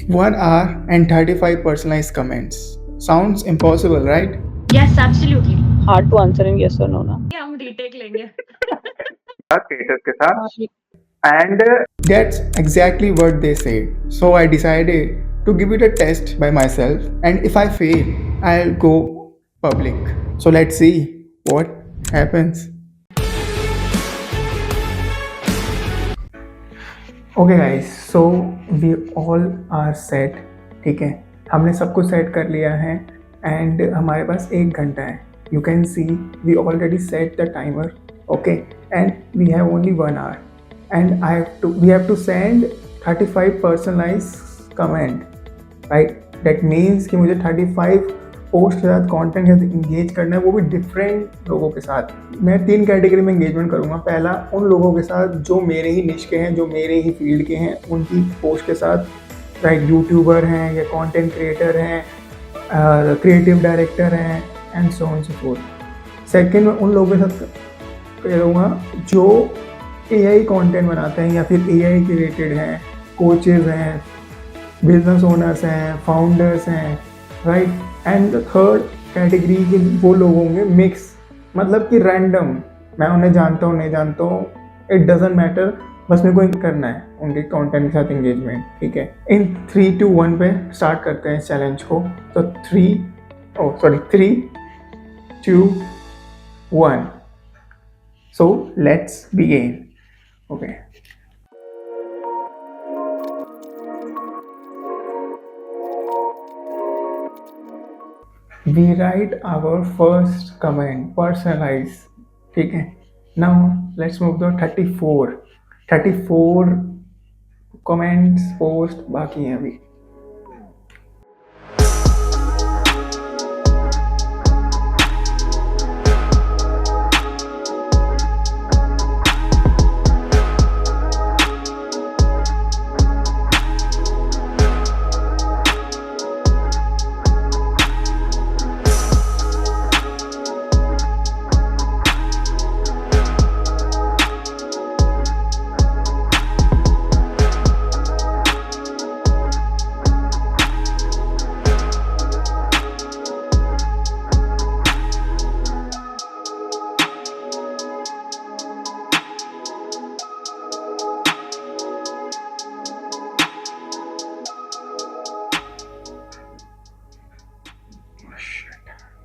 1 hour and 35 personalized comments. Sounds impossible, right? Yes, absolutely. Hard to answer in yes or no ना. ये हम retake लेंगे. Status के साथ. हाँ, ये- And that's exactly what they said. So I decided to give it a test by myself, and if I fail, I'll go public. So let's see what happens. Okay guys, so we all are set. ठीक है, हमने सब कुछ set कर लिया है and हमारे पास 1 घंटा है. You can see we already set the timer. Okay, and we have only 1 hour and we have to send 35 personalize comment. Right, that means कि मुझे 35 पोस्ट के साथ कंटेंट के साथ इंगेज करना है, वो भी डिफरेंट लोगों के साथ. मैं 3 कैटेगरी में इंगेजमेंट करूँगा. पहला, उन लोगों के साथ जो मेरे ही निश के हैं, जो मेरे ही फील्ड के हैं, उनकी पोस्ट के साथ. राइट, यूट्यूबर हैं या कंटेंट क्रिएटर हैं, क्रिएटिव डायरेक्टर हैं and so on so fourth. Second, मैं उन लोगों के साथ करूँगा जो AI कंटेंट बनाते हैं या फिर AI के रिलेटेड हैं, कोचेज़ हैं, बिजनेस ओनर्स हैं, फाउंडर्स हैं. Right, and the third category के वो लोग होंगे मिक्स, मतलब कि रैंडम. मैं उन्हें जानता हूँ नहीं जानता हूँ, इट डजेंट मैटर, बस मेरे को करना है उनके कंटेंट के साथ इंगेजमेंट. ठीक है, इन 3, 2, 1 पे स्टार्ट करते हैं इस चैलेंज को. तो 3, 2, 1. So let's begin. Okay, we write our first comment, personalize. ठीक है, now let's move to 34 comments post बाकी हैं अभी.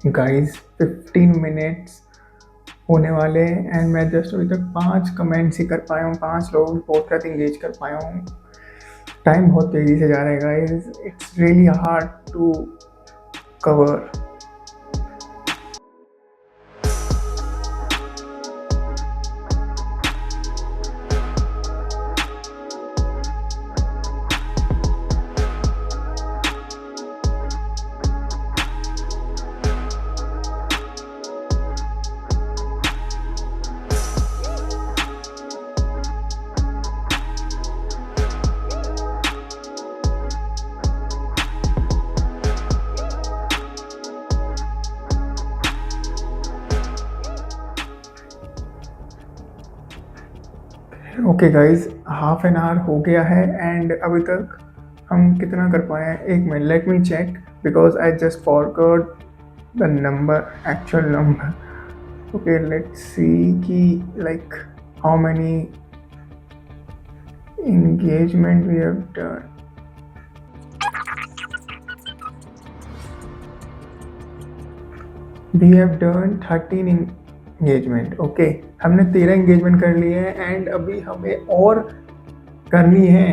गाइस 15 मिनट्स होने वाले हैं एंड मैं जस्ट अभी तक 5 कमेंट्स ही कर पाया हूँ, 5 लोगों की पोस्ट तक इंगेज कर पाया हूँ. टाइम बहुत तेज़ी से जा रहा है guys, it's really hard to cover. Okay guys, half an hour हो गया है एंड अभी तक हम कितना कर पाए हैं. 1 minute, let me check because I just forgot the number, actual number. Okay, let's see कि like how many engagement we have done. We have done 13 engagement. Okay, हमने 13 engagement कर लिए हैं एंड अभी हमें और करनी है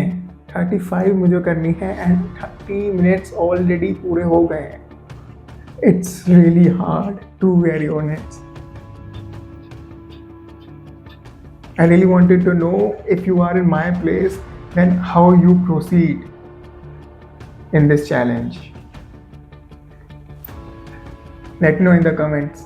35 मुझे करनी है एंड 30 मिनट्स ऑलरेडी पूरे हो गए हैं. It's really hard to very honest. I really wanted to know if you are in my place, then how you proceed in this challenge. Let me know in the comments.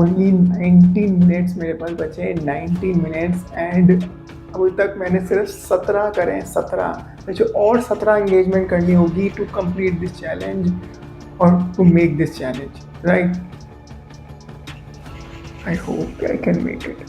Only 19 minutes मेरे पास बचे, 19 minutes, and अभी तक मैंने सिर्फ 17 करे हैं, 17। मुझे और 17 एंगेजमेंट करनी होगी टू कंप्लीट दिस चैलेंज और to make this challenge, right? I hope I can make it.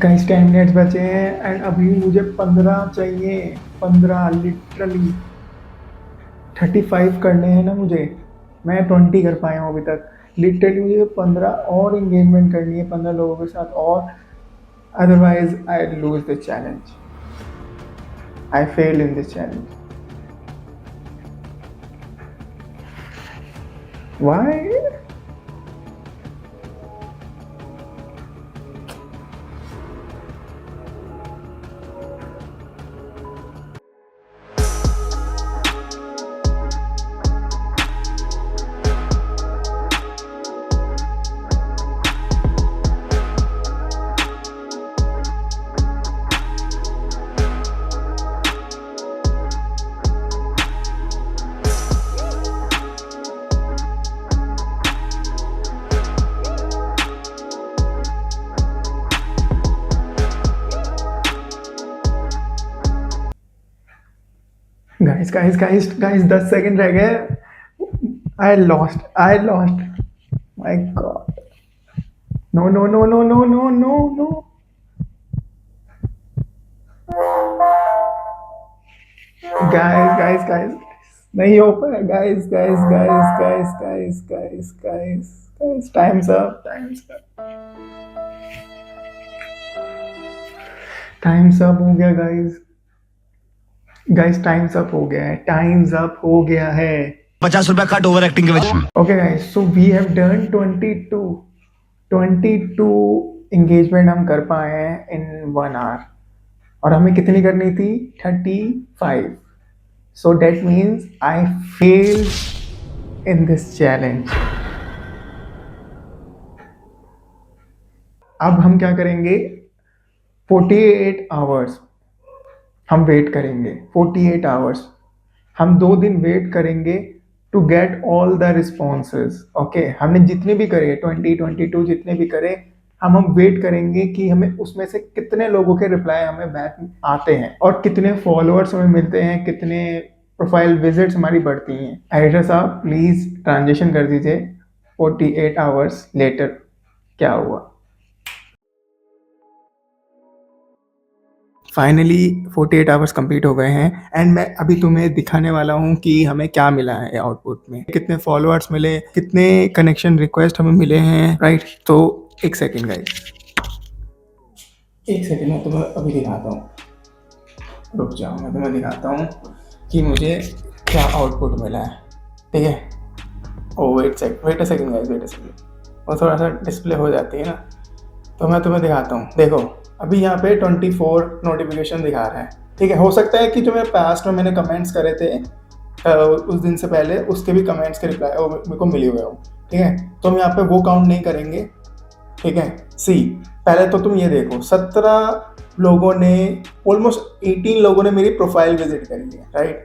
Guys 10 minutes बचे हैं एंड अभी मुझे 15 चाहिए, 15 लिटरली। 35 करने हैं ना मुझे, मैं 20 कर पाया हूँ अभी तक। लिटरली मुझे 15 और इंगेजमेंट करनी है 15 लोगों के साथ, और otherwise I lose this challenge, I fail in this challenge. Why? Guys 10 second रह गए। I lost, my god. No no no no no no no no. Guys नहीं हो पाया। Guys time's up. Time's up हो गया guys, time's up हो गया है। 50 रुपया कट ओवर एक्टिंग के वजह। Okay guys, so we have done 22 engagement हम कर पाए हैं इन 1 आवर, और हमें कितनी करनी थी? 35। So that means I fail in this challenge. अब हम क्या करेंगे? 48 आवर्स हम वेट करेंगे। 48 आवर्स हम 2 दिन वेट करेंगे to get all the responses. Okay, हमने जितने भी करे 22 जितने भी करे, हम वेट करेंगे कि हमें उसमें से कितने लोगों के रिप्लाई हमें बैक आते हैं और कितने फॉलोअर्स हमें मिलते हैं, कितने प्रोफाइल विजिट्स हमारी बढ़ती हैं। एडिटर साहब प्लीज ट्रांजिशन कर दीजिए। 48 आवर्स लेटर क्या हुआ? फाइनली 48 आवर्स कंप्लीट हो गए हैं एंड मैं अभी तुम्हें दिखाने वाला हूँ कि हमें क्या मिला है आउटपुट में, कितने फॉलोअर्स मिले, कितने कनेक्शन रिक्वेस्ट हमें मिले हैं, राइट? तो एक सेकेंड गाइस, एक सेकेंड मैं तुम्हें अभी दिखाता हूँ। रुक जाओ, मैं तुम्हें दिखाता हूँ कि मुझे क्या आउटपुट मिला है, ठीक है? Oh wait a second guys, वो थोड़ा सा डिस्प्ले हो जाती है ना, तो मैं तुम्हें दिखाता हूँ। देखो अभी यहाँ पे 24 नोटिफिकेशन दिखा रहा है, ठीक है? हो सकता है कि जो मैं पास्ट में मैंने कमेंट्स करे थे उस दिन से पहले, उसके भी कमेंट्स के रिप्लाई मेरे को मिले हुए हो, ठीक है? तो हम यहाँ पे वो काउंट नहीं करेंगे, ठीक है? सी, पहले तो तुम ये देखो, 17 लोगों ने, ऑलमोस्ट 18 लोगों ने मेरी प्रोफाइल विजिट करी है, राइट?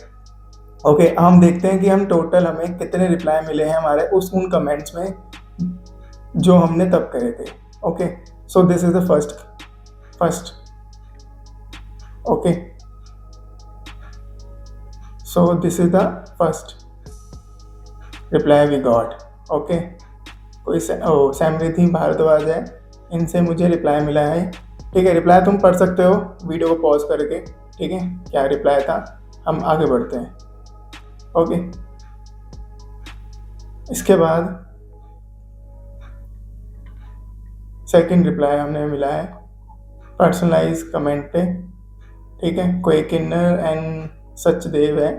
ओके, हम देखते हैं कि हम टोटल हमें कितने रिप्लाई मिले हैं हमारे उन कमेंट्स में जो हमने तब करे थे। Okay, so this is the first okay, so this is the first reply we got. okay, कोई सैमरिथी भारद्वाज है, इनसे मुझे रिप्लाई मिला है, ठीक है? रिप्लाई तुम पढ़ सकते हो वीडियो को पॉज करके, ठीक है? क्या रिप्लाई था, हम आगे बढ़ते हैं। ओके, इसके बाद सेकंड रिप्लाई हमने मिला है पर्सनलाइज कमेंट पे, ठीक है? कोई किन्नर एंड सचदेव है,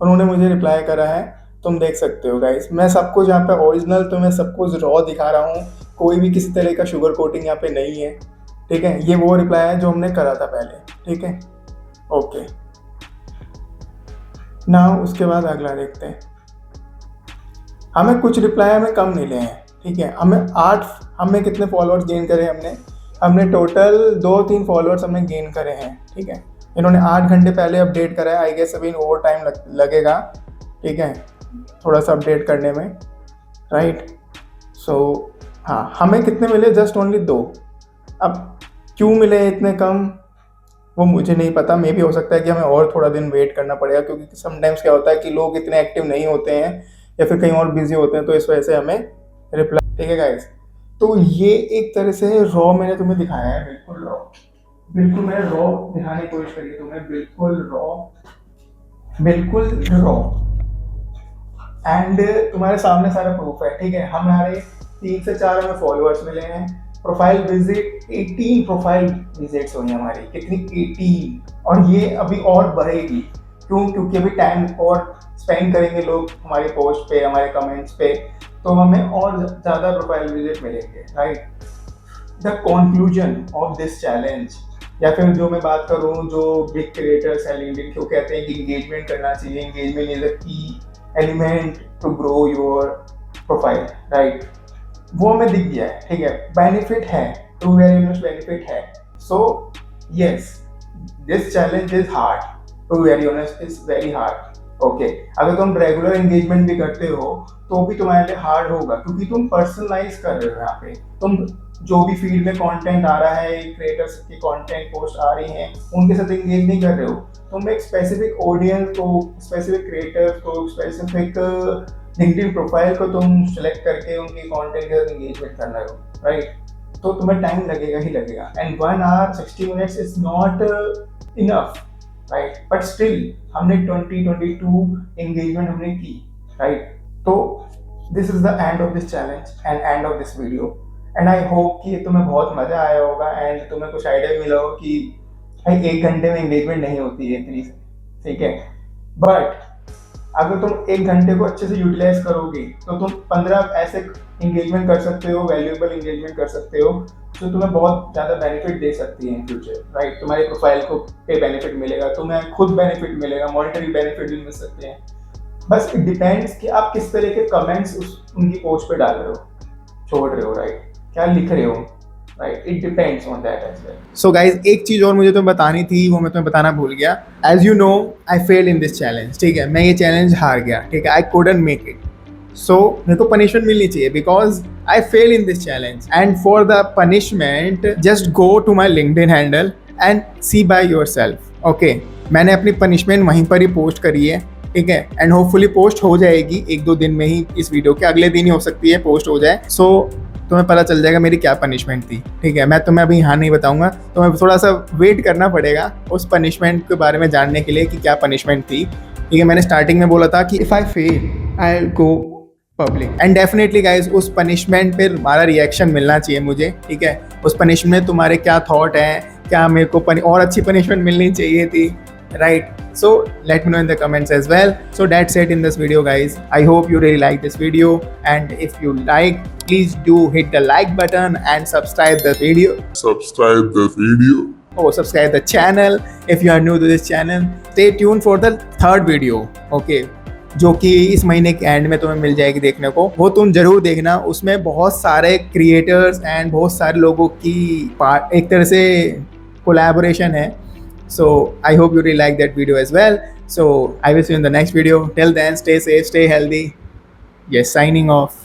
उन्होंने मुझे रिप्लाई करा है, तुम देख सकते हो गाइस। मैं सब कुछ यहाँ पे ओरिजिनल, तो मैं सब कुछ रॉ दिखा रहा हूँ कोई भी किसी तरह का शुगर कोटिंग यहाँ पे नहीं है, ठीक है। ये वो रिप्लाई है जो हमने करा था पहले, ठीक है। ओके, ना उसके बाद अगला देखते हैं। हमें कुछ रिप्लाई हमें कम मिले हैं, ठीक है। हमें कितने फॉलोअर्स गेन करे, हमने टोटल 2-3 फॉलोअर्स हमने गेन करे हैं, ठीक है। इन्होंने 8 घंटे पहले अपडेट करा है, आई गेस अभी ओवर टाइम लगेगा, ठीक है, थोड़ा सा अपडेट करने में, राइट। सो हाँ, हमें कितने मिले, जस्ट ओनली 2। अब क्यों मिले इतने कम वो मुझे नहीं पता, मे भी हो सकता है कि हमें और थोड़ा दिन वेट करना पड़ेगा, क्योंकि समटाइम्स क्या होता है कि लोग इतने एक्टिव नहीं होते हैं या फिर कहीं और बिजी होते हैं, तो इस वजह से हमें रिप्लाई, ठीक है गाइस। तो ये एक तरह से रॉ मैंने तुम्हें दिखाया है, बिल्कुल मैंने रॉ दिखाने की कोशिश करी है तुम्हें, बिल्कुल रॉ एंड तुम्हारे सामने सारा प्रूफ है, ठीक है। हमारे 3 से 4 हमें फॉलोअर्स मिले हैं, प्रोफाइल विजिट 18 प्रोफाइल विजिट्स हुई हमारी, कितनी 18, और ये अभी और बढ़ेगी। क्यों? क्योंकि अभी टाइम और स्पेंड करेंगे लोग हमारे पोस्ट पे, हमारे कमेंट्स पे, तो हमें और ज़्यादा प्रोफाइल विजिट मिलेंगे, right. The conclusion of this challenge, या फिर जो मैं बात करूँ, जो बिग क्रिएटर्स हैं लिंक्डइन, क्यों कहते हैं कि इंगेजमेंट करना चाहिए, engagement is a key element to grow your profile, right. वो हमें दिख गया है, ठीक है। बेनिफिट है, टू वेरी मच बेनिफिट है। So yes, this challenge is hard, to very honest is very hard, okay. अगर तुम रेगुलर एंगेजमेंट भी करते हो तो भी तुम्हारे लिए हार्ड होगा, क्योंकि तुम पर्सनलाइज कर रहे हो। यहाँ पे तुम जो भी फीड में कंटेंट आ रहा है, क्रिएटर्स की कंटेंट पोस्ट आ रही हैं, उनके साथ एंगेज नहीं कर रहे हो। तुम एक स्पेसिफिक ऑडियंस को, स्पेसिफिक क्रिएटर्स को, स्पेसिफिक लिंक्डइन प्रोफाइल को तुम सेलेक्ट करके उनकी कंटेंट के साथ एंगेजमेंट कर रहे हो, राइट। तो तुम्हें टाइम लगेगा ही लगेगा, and 1 hour 60 minutes is not enough, right. But still हमने 22 एंगेजमेंट हमने की, राइट। तो this is the end of this challenge and end of this video, and I hope कि तुम्हें बहुत मजा आया होगा एंड तुम्हें कुछ आइडिया मिला हो कि भाई 1 घंटे में एंगेजमेंट नहीं होती है इतनी, ठीक है। बट अगर तुम 1 घंटे को अच्छे से यूटिलाइज करोगे तो तुम 15 ऐसे एंगेजमेंट कर सकते हो, वैल्यूएबल एंगेजमेंट कर सकते हो, जो तुम्हें बहुत ज़्यादा बेनिफिट दे सकती है इन फ्यूचर, राइट। तुम्हारे प्रोफाइल को पे बेनिफिट मिलेगा, तुम्हें खुद बेनिफिट मिलेगा, मॉनिटरी बेनिफिट भी मिल सकते हैं। बस इट डिपेंड्स कि आप किस तरह के कमेंट्स उनकी पोस्ट पे डाल रहे हो, छोड़ रहे हो, राइट, क्या लिख रहे हो, right. It depends on that as well. So guys, एक चीज़ और मुझे तुम्हें बतानी थी, वो मैं तुम्हें बताना भूल गया। As you know, I fail in this challenge, ठीक है। मैं ये चैलेंज हार गया, ठीक है। I couldn't make it, so मेरे को पनिशमेंट मिलनी चाहिए, because I fail in this challenge. And for the punishment just go to my LinkedIn handle and see by yourself, okay. मैंने अपनी पनिशमेंट वहीं पर ही पोस्ट करी है, ठीक है। एंड होपफुली पोस्ट हो जाएगी 1-2 दिन में ही, इस वीडियो के अगले दिन ही हो सकती है पोस्ट हो जाए। सो तुम्हें पता चल जाएगा मेरी क्या पनिशमेंट थी, ठीक है। मैं तुम्हें अभी यहाँ नहीं बताऊंगा, तुम्हें थोड़ा सा वेट करना पड़ेगा उस पनिशमेंट के बारे में जानने के लिए कि क्या पनिशमेंट थी, ठीक है। मैंने स्टार्टिंग में बोला था कि if I fail I will go public, and definitely guys उस पनिशमेंट पे तुम्हारा रिएक्शन मिलना चाहिए मुझे, ठीक है। उस पनिशमेंट में तुम्हारे क्या थॉट हैं, क्या मेरे को और अच्छी पनिशमेंट मिलनी चाहिए थी, right? So let me know in the comments as well. So that's it in this video, guys. I hope you really like this video, and if you like, please do hit the like button and subscribe the video. Subscribe the channel if you are new to this channel. Stay tuned for the 3rd video, okay, जो कि इस महीने के and में तुम्हें मिल जाएगी देखने को। वो तुम जरूर देखना, उसमें बहुत सारे क्रिएटर्स एंड बहुत सारे लोगों की एक तरह से कोलैबोरेशन है। So I hope you really like that video as well. So I will see you in the next video. Till then, stay safe, stay healthy. Yes, signing off.